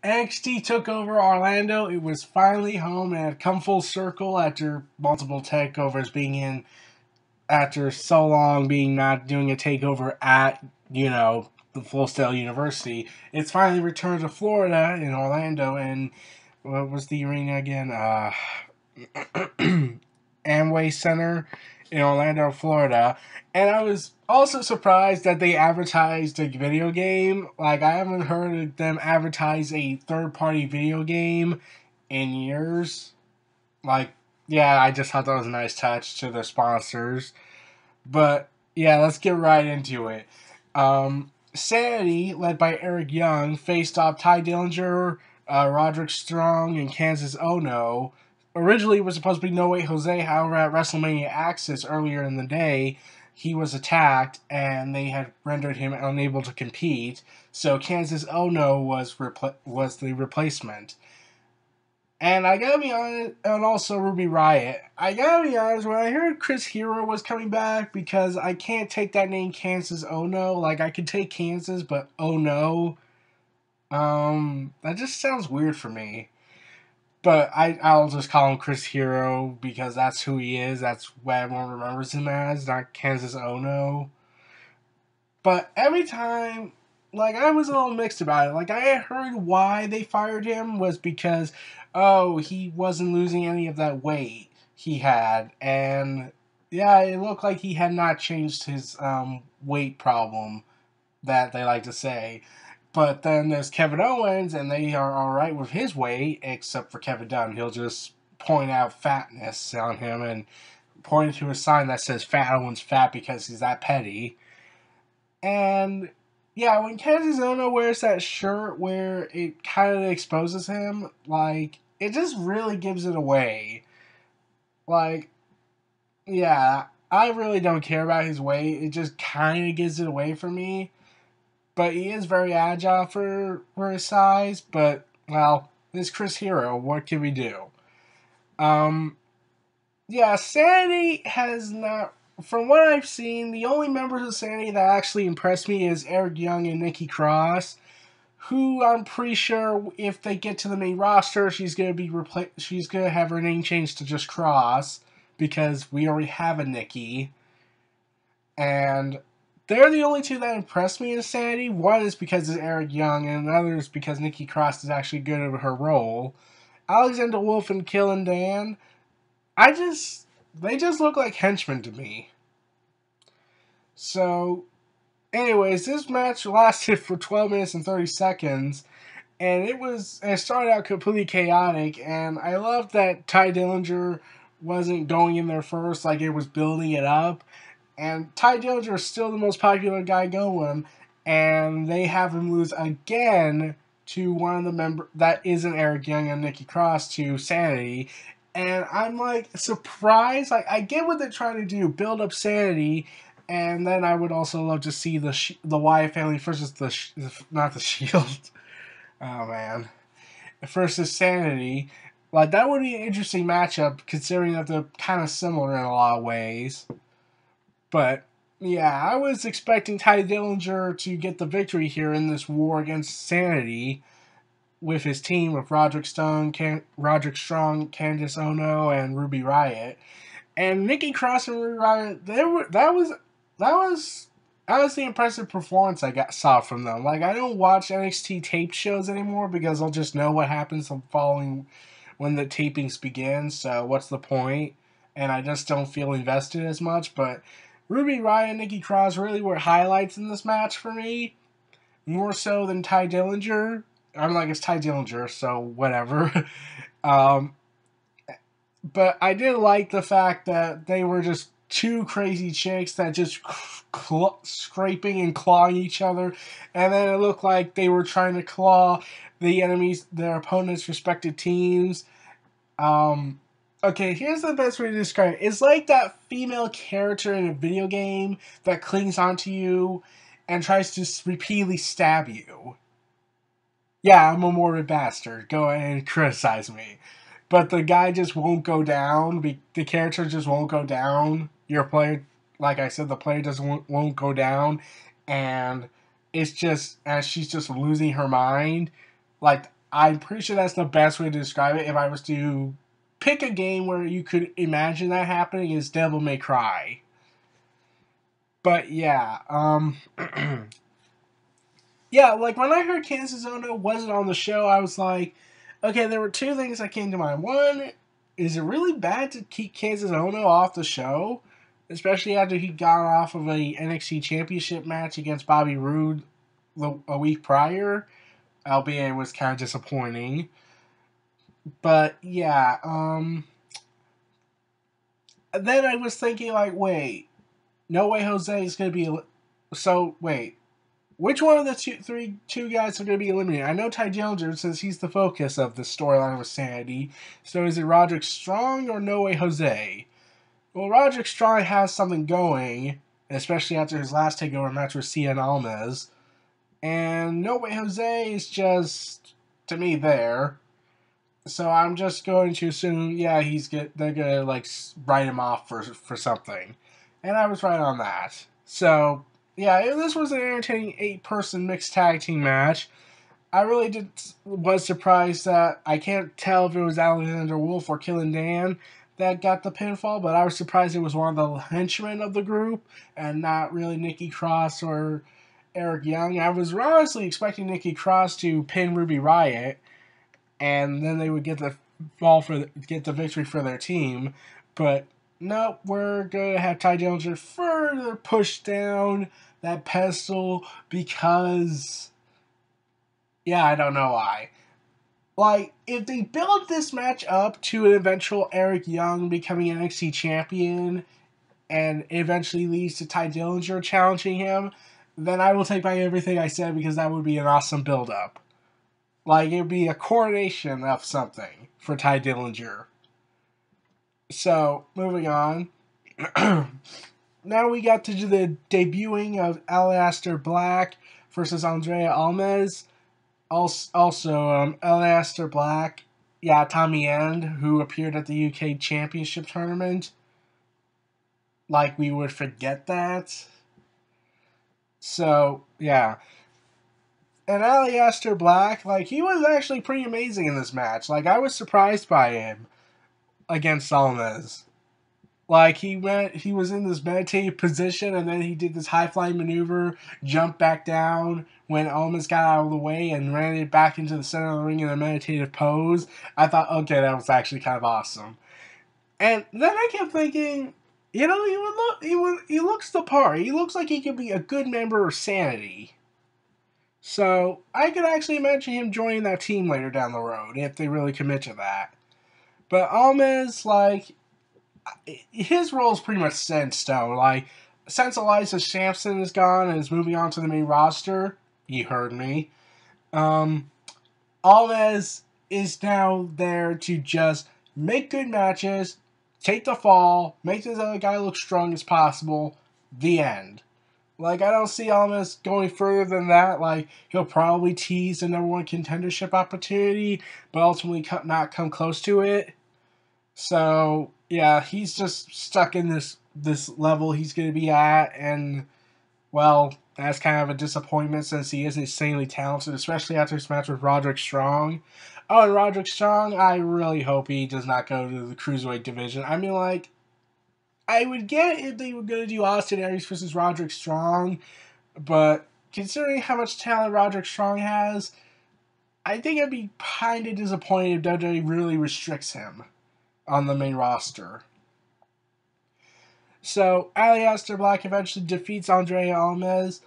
NXT took over Orlando. It was finally home and had come full circle after multiple takeovers being in, after so long being not doing a takeover at, the Full Sail University. It's finally returned to Florida in Orlando, and what was the arena again? Amway Center in Orlando, Florida. And I was also surprised that they advertised a video game. Like, I haven't heard of them advertise a third-party video game in years. Like, yeah, I just thought that was a nice touch to the sponsors. But, yeah, let's get right into it. Sanity, led by Eric Young, faced off Ty Dillinger, Roderick Strong, and Kansas Ono. Originally, it was supposed to be No Way Jose. However, at WrestleMania Access earlier in the day, he was attacked, and they had rendered him unable to compete. So Kansas Ono was the replacement. And I gotta be honest, and also Ruby Riott. I gotta be honest, when I heard Chris Hero was coming back, because I can't take that name Kansas Ono. Like, I could take Kansas, but oh no. That just sounds weird for me. But I'll just call him Chris Hero because that's who he is. That's what everyone remembers him as, not Kansas Ono. But every time, like, I was a little mixed about it. Like, I had heard why they fired him was because, oh, he wasn't losing any of that weight he had. And, yeah, it looked like he had not changed his weight problem that they like to say. But then there's Kevin Owens, and they are alright with his weight, except for Kevin Dunn. He'll just point out fatness on him and point to a sign that says Fat Owens fat because he's that petty. And yeah, when Kansas Ono wears that shirt where it kind of exposes him, like, it just really gives it away. Like, yeah, I really don't care about his weight. It just kind of gives it away for me. But he is very agile for his size. But, well, it's Chris Hero. What can we do? Yeah, Sanity has not. From what I've seen, the only members of Sanity that actually impressed me is Eric Young and Nikki Cross, who I'm pretty sure if they get to the main roster, she's gonna be She's gonna have her name changed to just Cross because we already have a Nikki, and they're the only two that impressed me in Sanity. One is because it's Eric Young, and another is because Nikki Cross is actually good at her role. Alexander Wolf and Killen Dan, they just look like henchmen to me. So, anyways, this match lasted for 12 minutes and 30 seconds, and it started out completely chaotic, and I loved that Ty Dillinger wasn't going in there first, like it was building it up, and Ty Dillinger is still the most popular guy going, and they have him lose again to one of the members that isn't Eric Young and Nikki Cross to Sanity. And I'm like surprised. Like, I get what they're trying to do, build up Sanity, and then I would also love to see the Wyatt family versus not the Shield. Oh man, versus Sanity. Like, that would be an interesting matchup considering that they're kind of similar in a lot of ways. But yeah, I was expecting Ty Dillinger to get the victory here in this war against Sanity with his team of Roderick Strong, Candice Ono, and Ruby Riott. And Nikki Cross and Ruby Riott, that was the impressive performance I saw from them. Like, I don't watch NXT taped shows anymore because I'll just know what happens the following when the tapings begin. So what's the point? And I just don't feel invested as much. But Ruby Riott and Nikki Cross really were highlights in this match for me, more so than Ty Dillinger. I'm like, it's Ty Dillinger, so whatever. But I did like the fact that they were just two crazy chicks that just scraping and clawing each other, and then it looked like they were trying to claw their opponents' respective teams. Okay, here's the best way to describe it. It's like that female character in a video game that clings onto you and tries to repeatedly stab you. Yeah, I'm a morbid bastard. Go ahead and criticize me. But the guy just won't go down. The character just won't go down. Your player, like I said, the player just won't go down. And it's just, as she's just losing her mind. Like, I'm pretty sure that's the best way to describe it. If I was to pick a game where you could imagine that happening, is Devil May Cry. But yeah, yeah, like when I heard Kansas Ono wasn't on the show, I was like, okay, there were two things that came to mind. One, is it really bad to keep Kansas Ono off the show? Especially after he got off of a NXT championship match against Bobby Roode a week prior, albeit it was kind of disappointing. But yeah, then I was thinking like, wait, No Way Jose is going to be. So wait, which one of the two guys are going to be eliminated? I know Ty Dillinger says he's the focus of the storyline with Sanity. So is it Roderick Strong or No Way Jose? Well, Roderick Strong has something going, especially after his last TakeOver match with Cien Almas. And No Way Jose is just, to me, there. So I'm just going to assume, yeah, they're gonna like write him off for something, and I was right on that. So yeah, this was an entertaining 8-person mixed tag team match. I really was surprised that I can't tell if it was Alexander Wolf or Killing Dan that got the pinfall, but I was surprised it was one of the henchmen of the group and not really Nikki Cross or Eric Young. I was honestly expecting Nikki Cross to pin Ruby Riott, and then they would get the victory for their team. But nope, we're gonna have Ty Dillinger further push down that pedestal because, yeah, I don't know why. Like, if they build this match up to an eventual Eric Young becoming NXT champion and eventually leads to Ty Dillinger challenging him, then I will take back everything I said because that would be an awesome build-up. Like, it would be a coronation of something for Ty Dillinger. So, moving on. Now we got to do the debuting of Aleister Black versus Andrea Almas. Also, Aleister Black, yeah, Tommy End, who appeared at the UK Championship Tournament. Like, we would forget that. So, yeah. And Aleister Black, like, he was actually pretty amazing in this match. Like, I was surprised by him against Almas. Like, he was in this meditative position, and then he did this high-flying maneuver, jumped back down when Almas got out of the way, and ran it back into the center of the ring in a meditative pose. I thought, okay, that was actually kind of awesome. And then I kept thinking, you know, he looks the part. He looks like he could be a good member of Sanity. So, I could actually imagine him joining that team later down the road, if they really commit to that. But Almas, like, his role is pretty much set in stone. Like, since Eliza Sampson is gone and is moving on to the main roster, you heard me, Almas is now there to just make good matches, take the fall, make this other guy look strong as possible, the end. Like, I don't see Almas going further than that. Like, he'll probably tease the #1 contendership opportunity, but ultimately not come close to it. So, yeah, he's just stuck in this level he's going to be at, and, well, that's kind of a disappointment since he is insanely talented, especially after his match with Roderick Strong. Oh, and Roderick Strong, I really hope he does not go to the Cruiserweight division. I mean, like, I would get if they were going to do Austin Aries versus Roderick Strong, but considering how much talent Roderick Strong has, I think I'd be kind of disappointed if WWE really restricts him on the main roster. So, Aleister Black eventually defeats Andrea Almas,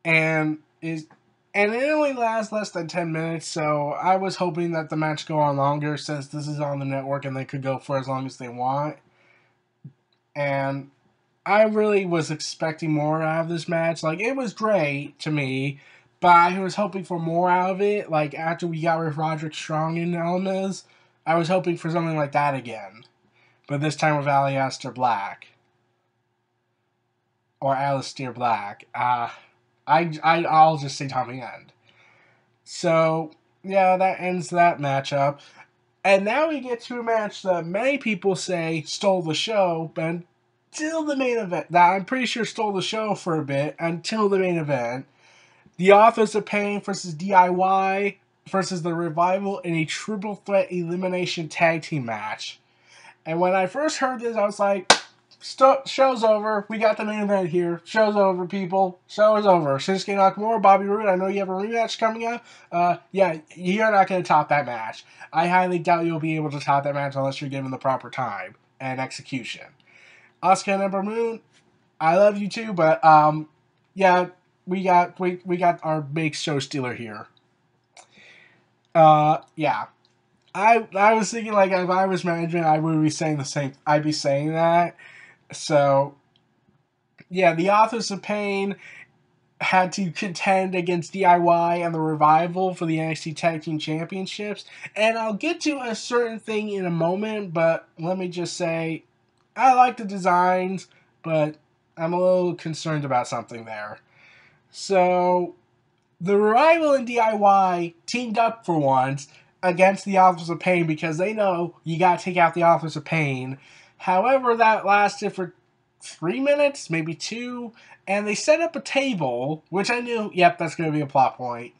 and it only lasts less than 10 minutes, so I was hoping that the match go on longer since this is on the network and they could go for as long as they want. And I really was expecting more out of this match. Like, it was great to me, but I was hoping for more out of it. Like, after we got rid of Roderick Strong and Almas, I was hoping for something like that again. But this time with Aleister Black. Or Aleister Black. I'll just say Tommy End. So, yeah, that ends that matchup. And now we get to a match that many people say stole the show, but until the main event, that I'm pretty sure stole the show for a bit, until the main event. The Authors of Pain versus DIY versus the Revival in a triple threat elimination tag team match. And when I first heard this, I was like, show's over. We got the main event here. Show's over, people. Show is over. Shinsuke Nakamura, Bobby Roode, I know you have a rematch coming up. Yeah, you're not going to top that match. I highly doubt you'll be able to top that match unless you're given the proper time and execution. Asuka and Ember Moon, I love you too, but yeah, we got our big show stealer here. Yeah. I was thinking, like, if I was management, I would be saying the same. I'd be saying that. So, yeah, the Authors of Pain had to contend against DIY and the Revival for the NXT Tag Team Championships. And I'll get to a certain thing in a moment, but let me just say, I like the designs, but I'm a little concerned about something there. So, the Revival and DIY teamed up for once against the Authors of Pain because they know you gotta take out the Authors of Pain. However, that lasted for 3 minutes, maybe 2, and they set up a table, which I knew, yep, that's gonna be a plot point.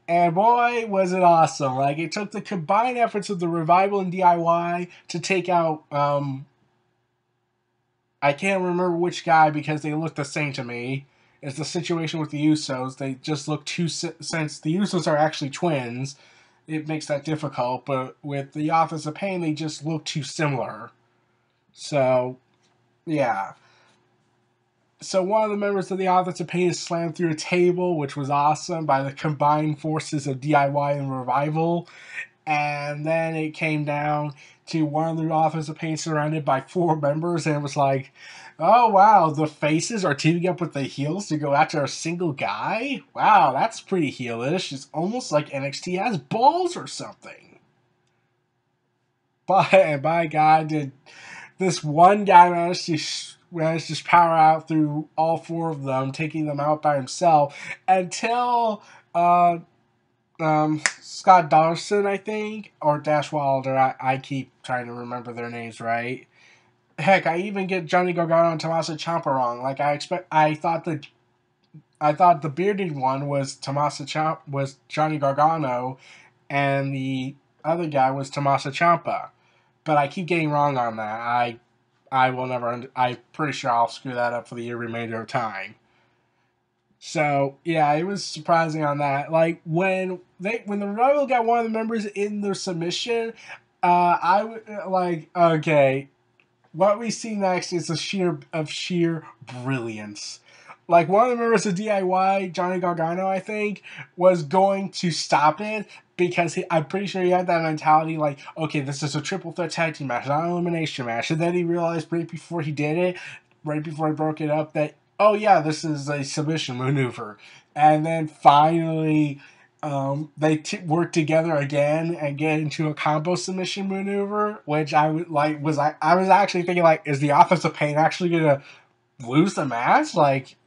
And boy, was it awesome. Like, it took the combined efforts of the Revival and DIY to take out, I can't remember which guy because they look the same to me. It's the situation with the Usos. They just look too, since the Usos are actually twins, it makes that difficult. But with the Authors of Pain, they just look too similar. So, yeah. So one of the members of the Authors of Pain is slammed through a table, which was awesome, by the combined forces of DIY and Revival. And then it came down to one of the Authors of Pain surrounded by 4 members, and it was like, oh wow, the faces are teaming up with the heels to go after a single guy? Wow, that's pretty heelish. It's almost like NXT has balls or something. But by God, did this one guy manage to power out through all 4 of them, taking them out by himself, until Scott Dawson, I think, or Dash Wilder. I keep trying to remember their names right. Heck, I even get Johnny Gargano and Tommaso Ciampa wrong. Like, I thought the bearded one was was Johnny Gargano, and the other guy was Tommaso Ciampa. But I keep getting wrong on that. I will never. I'm pretty sure I'll screw that up for the remainder of time. So yeah, it was surprising on that. Like when the Revival got one of the members in their submission, I would like, okay, what we see next is sheer brilliance. Like, one of the members of DIY, Johnny Gargano, I think, was going to stop it because I'm pretty sure he had that mentality, like, okay, this is a triple threat tag team match, not an elimination match. And then he realized right before he did it, right before he broke it up, that, oh yeah, this is a submission maneuver. And then finally, they work together again and get into a combo submission maneuver, which I would like. I was actually thinking, like, is the Authors of Pain actually gonna lose the match? Like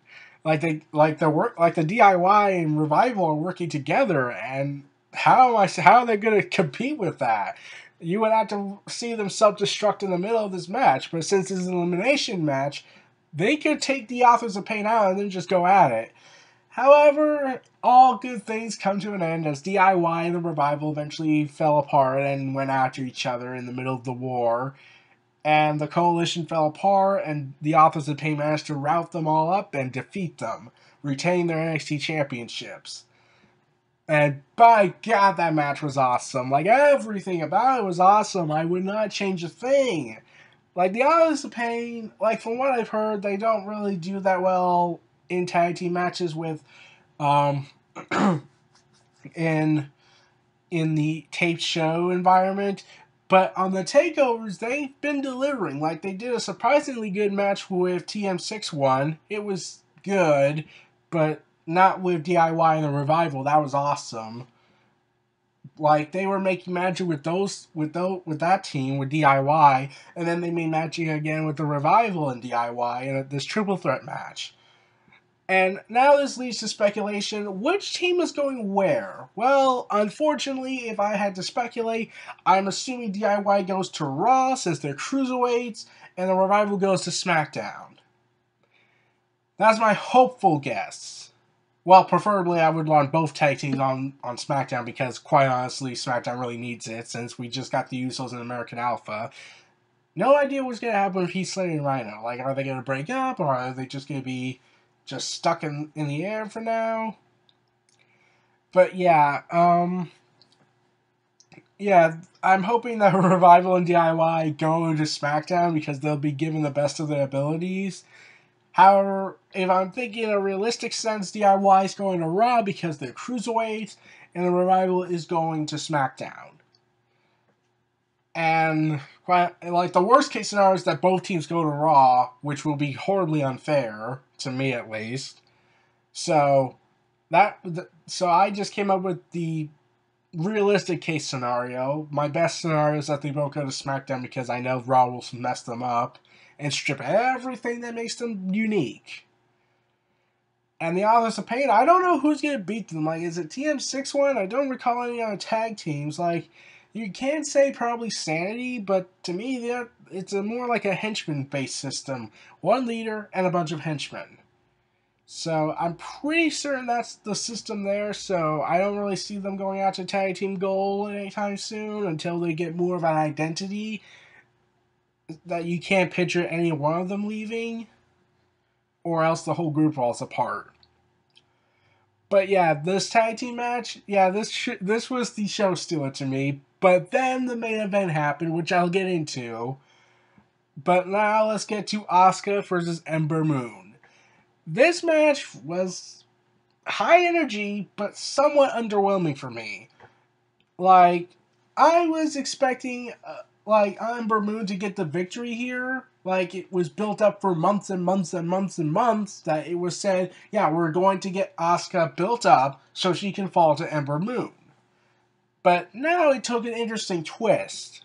the DIY and Revival are working together, and how are they gonna compete with that? You would have to see them self-destruct in the middle of this match, but since it's an elimination match, they could take the Authors of Pain out and then just go at it. However, all good things come to an end as DIY and the Revival eventually fell apart and went after each other in the middle of the war. And the Coalition fell apart, and the Authors of Pain managed to rout them all up and defeat them, retaining their NXT championships. And by God, that match was awesome. Like, everything about it was awesome. I would not change a thing. Like, the Authors of Pain, like, from what I've heard, they don't really do that well in tag team matches with in the taped show environment, but on the takeovers they've been delivering. Like, they did a surprisingly good match with TM61. It was good, but not with DIY and the Revival. That was awesome. Like, they were making magic with that team with DIY, and then they made magic again with the Revival and DIY in this triple threat match. And now this leads to speculation. Which team is going where? Well, unfortunately, if I had to speculate, I'm assuming DIY goes to Raw since they're cruiserweights, and the Revival goes to SmackDown. That's my hopeful guess. Well, preferably I would want both tag teams on SmackDown because, quite honestly, SmackDown really needs it since we just got the Usos and American Alpha. No idea what's going to happen with Heath Slater and Rhino. Like, are they going to break up, or are they just going to be just stuck in the air for now? But yeah, I'm hoping that Revival and DIY go to SmackDown because they'll be given the best of their abilities. However, if I'm thinking in a realistic sense, DIY is going to Raw because they're cruiserweights, and the Revival is going to SmackDown. And like the worst case scenario is that both teams go to Raw, which will be horribly unfair to me at least. So I just came up with the realistic case scenario. My best scenario is that they both go to SmackDown because I know Raw will mess them up and strip everything that makes them unique. And the Authors of Pain, I don't know who's going to beat them. Like, is it TM61? I don't recall any other tag teams. Like, you can say probably Sanity, but to me, it's more like a henchman-based system. One leader and a bunch of henchmen. So I'm pretty certain that's the system there, so I don't really see them going out to tag team goal anytime soon until they get more of an identity that you can't picture any one of them leaving, or else the whole group falls apart. But yeah, this tag team match, this was the show stealer to me, but then the main event happened, which I'll get into. But now let's get to Asuka versus Ember Moon. This match was high energy, but somewhat underwhelming for me. Like, I was expecting, Ember Moon to get the victory here. Like, it was built up for months and months and months and months that it was said, yeah, we're going to get Asuka built up so she can fall to Ember Moon. But now it took an interesting twist.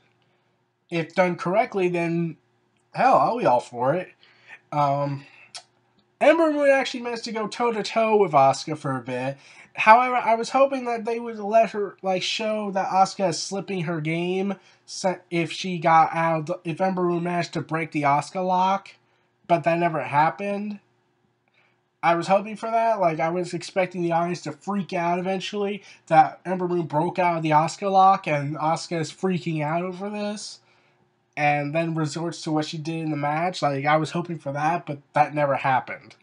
If done correctly, then, hell, I'll be all for it. Ember Moon actually managed to go toe-to-toe with Asuka for a bit. However, I was hoping that they would let her, show that Asuka is slipping her game if Ember Moon managed to break the Asuka lock, but that never happened. I was hoping for that. I was expecting the audience to freak out eventually that Ember Moon broke out of the Asuka lock and Asuka is freaking out over this and then resorts to what she did in the match. I was hoping for that, but that never happened.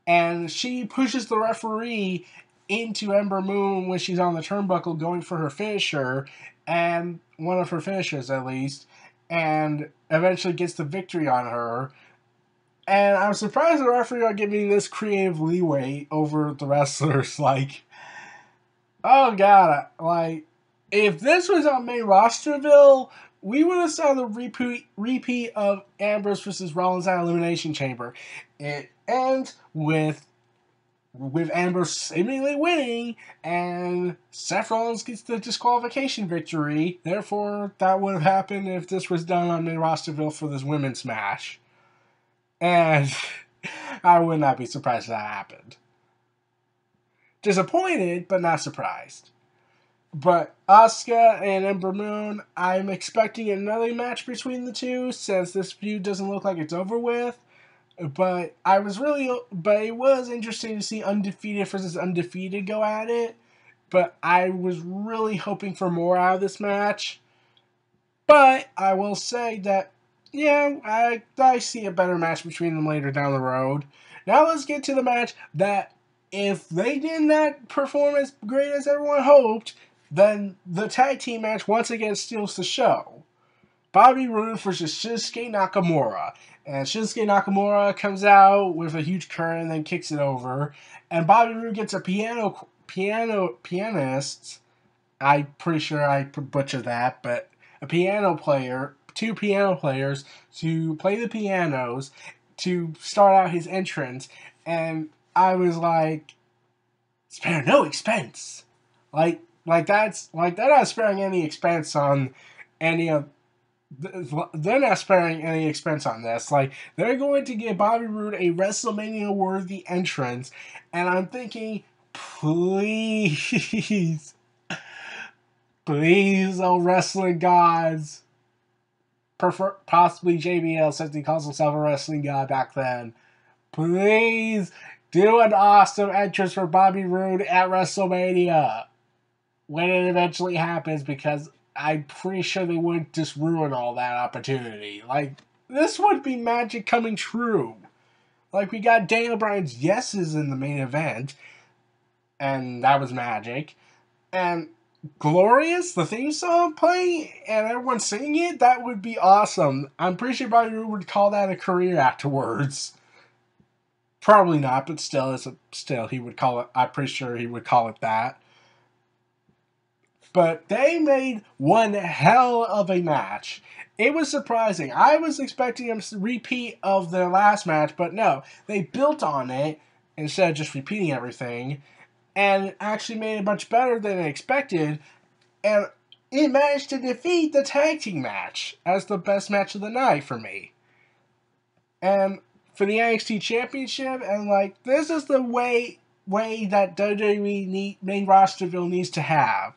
And she pushes the referee into Ember Moon when she's on the turnbuckle going for her finisher, and one of her finishers at least, and eventually gets the victory on her. And I'm surprised the referee are giving this creative leeway over the wrestlers. Oh god, if this was on main rosterville, we would have saw the repeat of Ambrose versus Rollins at Elimination Chamber. It ends with Ambrose seemingly winning, and Seth Rollins gets the disqualification victory. Therefore, that would have happened if this was done on main rosterville for this women's match. And I would not be surprised if that happened. Disappointed, but not surprised. But Asuka and Ember Moon, I'm expecting another match between the two since this feud doesn't look like it's over with. But it was interesting to see undefeated versus undefeated go at it. But I was really hoping for more out of this match. But I will say that, yeah, I see a better match between them later down the road. Now let's get to the match that, if they did not perform as great as everyone hoped, then the tag team match once again steals the show. Bobby Roode versus Shinsuke Nakamura. And Shinsuke Nakamura comes out with a huge current and then kicks it over. And Bobby Roode gets a pianist. I'm pretty sure I butchered that, but a piano player, two piano players to play the pianos to start out his entrance. And I was like, spare no expense. That's they're not sparing any expense on any of. They're not sparing any expense on this. They're going to give Bobby Roode a WrestleMania-worthy entrance, and I'm thinking, please, oh wrestling gods, possibly JBL, since he calls himself a wrestling god back then. Please Do an awesome entrance for Bobby Roode at WrestleMania when it eventually happens, because I'm pretty sure they wouldn't just ruin all that opportunity. Like, this would be magic coming true. Like, we got Daniel Bryan's yeses in the main event, and that was magic. And Glorious, the theme song playing, and everyone singing it, that would be awesome. I'm pretty sure Bobby Roode would call that a career afterwards. Probably not, but still he would call it. I'm pretty sure he would call it that. But they made one hell of a match. It was surprising. I was expecting a repeat of their last match, but no, they built on it instead of just repeating everything, and actually made it much better than expected. And it managed to defeat the tag team match as the best match of the night for me. And for the NXT Championship, and like, this is the way that WWE main rosterville needs to have.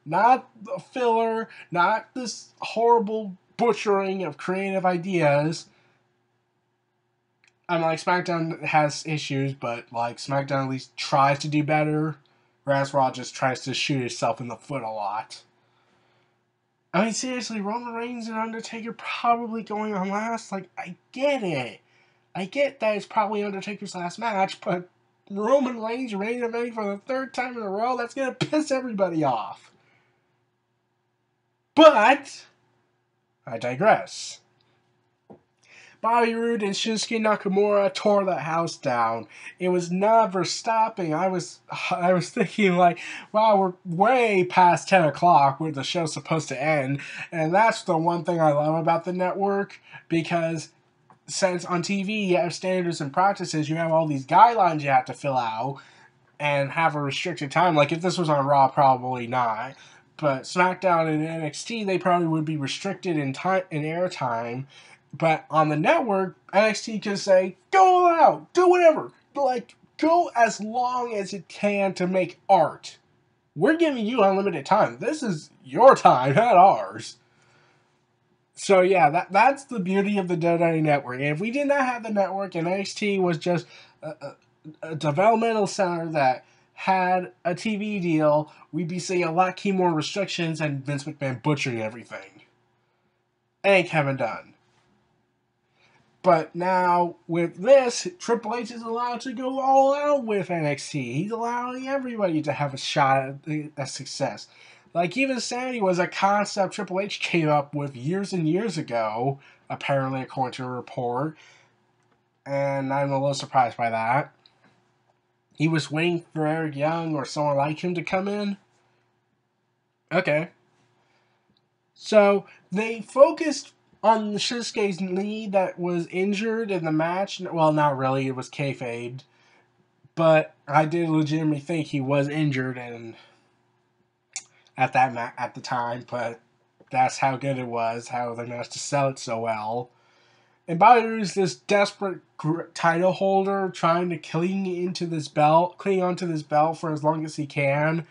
Not the filler, not this horrible butchering of creative ideas. I'm like, SmackDown has issues, but like, SmackDown at least tries to do better, whereas Raw just tries to shoot itself in the foot a lot. I mean, seriously, Roman Reigns and Undertaker probably going on last. Like, I get it. I get that it's probably Undertaker's last match, but Roman Reigns main eventing for the third time in a row, that's going to piss everybody off. But I digress. Bobby Roode and Shinsuke Nakamura tore the house down. It was never stopping. I was thinking like, wow, we're way past 10 o'clock where the show's supposed to end. And that's the one thing I love about the network, because since on TV you have standards and practices, you have all these guidelines you have to fill out and have a restricted time. Like, if this was on Raw, probably not. But SmackDown and NXT, they probably would be restricted in time, in airtime. But on the network, NXT can say, go out, do whatever. Like, go as long as it can to make art. We're giving you unlimited time. This is your time, not ours. So yeah, that's the beauty of the WWE Network. And if we did not have the network and NXT was just a developmental center that had a TV deal, we'd be seeing a lot more restrictions and Vince McMahon butchering everything. And Kevin Dunn. But now, with this, Triple H is allowed to go all out with NXT. He's allowing everybody to have a shot at success. Like, even Sanity was a concept Triple H came up with years and years ago, apparently, according to a report. And I'm a little surprised by that. He was waiting for Eric Young or someone like him to come in. Okay. So, they focused on Shinsuke's knee that was injured in the match. Well, not really. It was kayfabed. But I did legitimately think he was injured and at the time. But that's how good it was. How they managed to sell it so well. And Bobby Roode's this desperate title holder trying to cling onto this belt for as long as he can.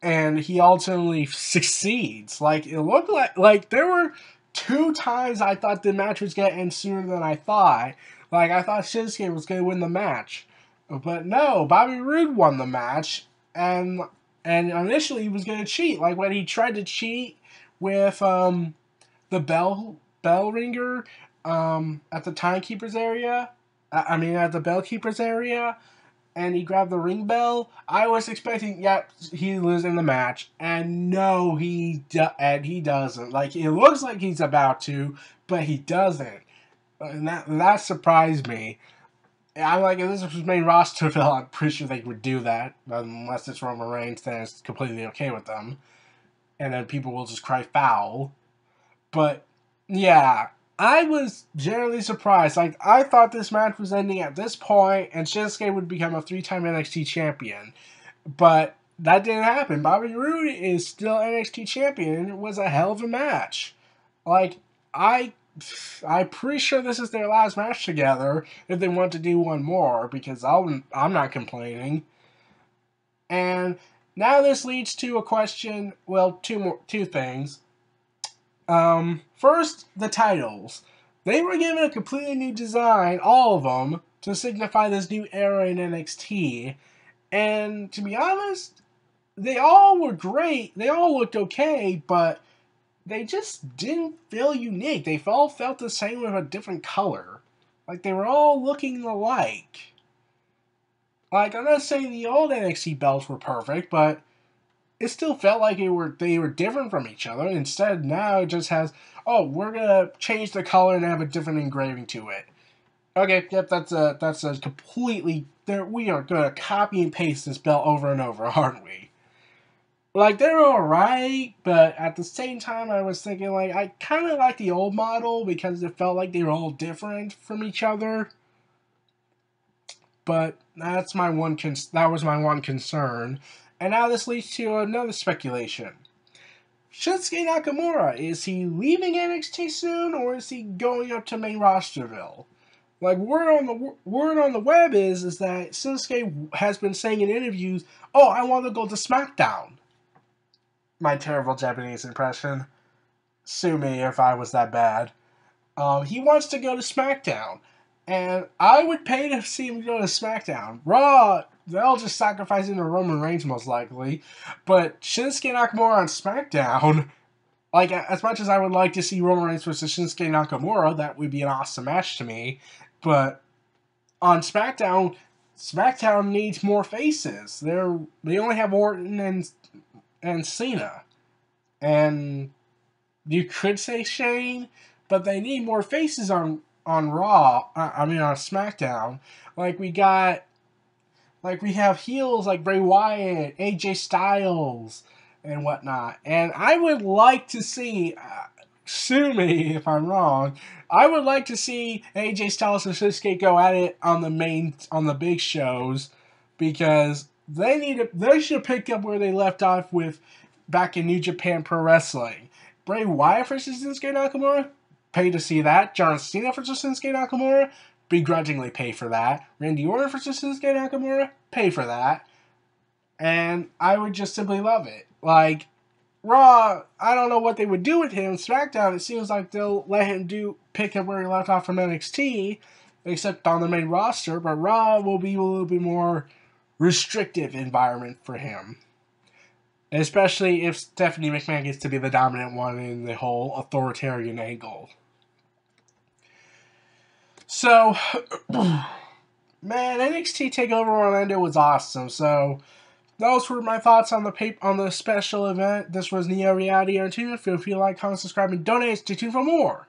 And he ultimately succeeds. Like, it looked like there were 2 times I thought the match was going to end sooner than I thought. Like, I thought Shinsuke was going to win the match. But no, Bobby Roode won the match. And initially he was going to cheat. Like, when he tried to cheat with the bell ringer at the timekeeper's area. At the bellkeeper's area. And he grabbed the ring bell, I was expecting, he'd lose in the match. And no, he doesn't. Like, it looks like he's about to, but he doesn't. And that surprised me. I'm like, if this was main roster, I'm pretty sure they would do that. Unless it's Roman Reigns, then it's completely okay with them. And then people will just cry foul. But, yeah, I was generally surprised. Like, I thought this match was ending at this point, and Shinsuke would become a 3-time NXT champion. But that didn't happen. Bobby Roode is still NXT champion, and it was a hell of a match. Like, I'm pretty sure this is their last match together, if they want to do one more, because I'm not complaining. And now this leads to a question, well, two things. First, the titles. They were given a completely new design, all of them, to signify this new era in NXT. And to be honest, they all were great. They all looked okay, but they just didn't feel unique. They all felt the same with a different color. Like, they were all looking alike. Like, I'm not saying the old NXT belts were perfect, but it still felt like they were different from each other. Instead, now it just has, oh, we're gonna change the color and have a different engraving to it. Okay, yep, that's a completely. We are gonna copy and paste this belt over and over, aren't we? Like, they're alright, but at the same time, I was thinking, like, I kind of like the old model because it felt like they were all different from each other. But that was my one concern. And now this leads to another speculation. Shinsuke Nakamura, is he leaving NXT soon, or is he going up to main rosterville? Like, word on the web is that Shinsuke has been saying in interviews, "Oh, I want to go to SmackDown." My terrible Japanese impression. Sue me if I was that bad. He wants to go to SmackDown. And I would pay to see him go to SmackDown. Raw, they'll just sacrifice him to Roman Reigns most likely. But Shinsuke Nakamura on SmackDown, like, as much as I would like to see Roman Reigns versus Shinsuke Nakamura, that would be an awesome match to me. But on SmackDown, SmackDown needs more faces. They only have Orton and Cena. And you could say Shane, but they need more faces on Raw. On SmackDown. We have heels like Bray Wyatt, AJ Styles, and whatnot. And I would like to see, sue me if I'm wrong, I would like to see AJ Styles and Shinsuke go at it on the big shows, because they should pick up where they left off with back in New Japan Pro Wrestling. Bray Wyatt versus Shinsuke Nakamura? Pay to see that. John Cena versus Shinsuke Nakamura? Begrudgingly pay for that. Randy Orton versus Shinsuke Nakamura? Pay for that. And I would just simply love it. Like, Raw, I don't know what they would do with him. SmackDown, it seems like they'll let him pick up where he left off from NXT, except on the main roster, but Raw will be a little bit more restrictive environment for him. Especially if Stephanie McMahon gets to be the dominant one in the whole authoritarian angle. So, man, NXT TakeOver Orlando was awesome. So, those were my thoughts on the special event. This was Neo Reality Entertainment. Feel free to like, comment, subscribe, and donate. Stay tuned for more.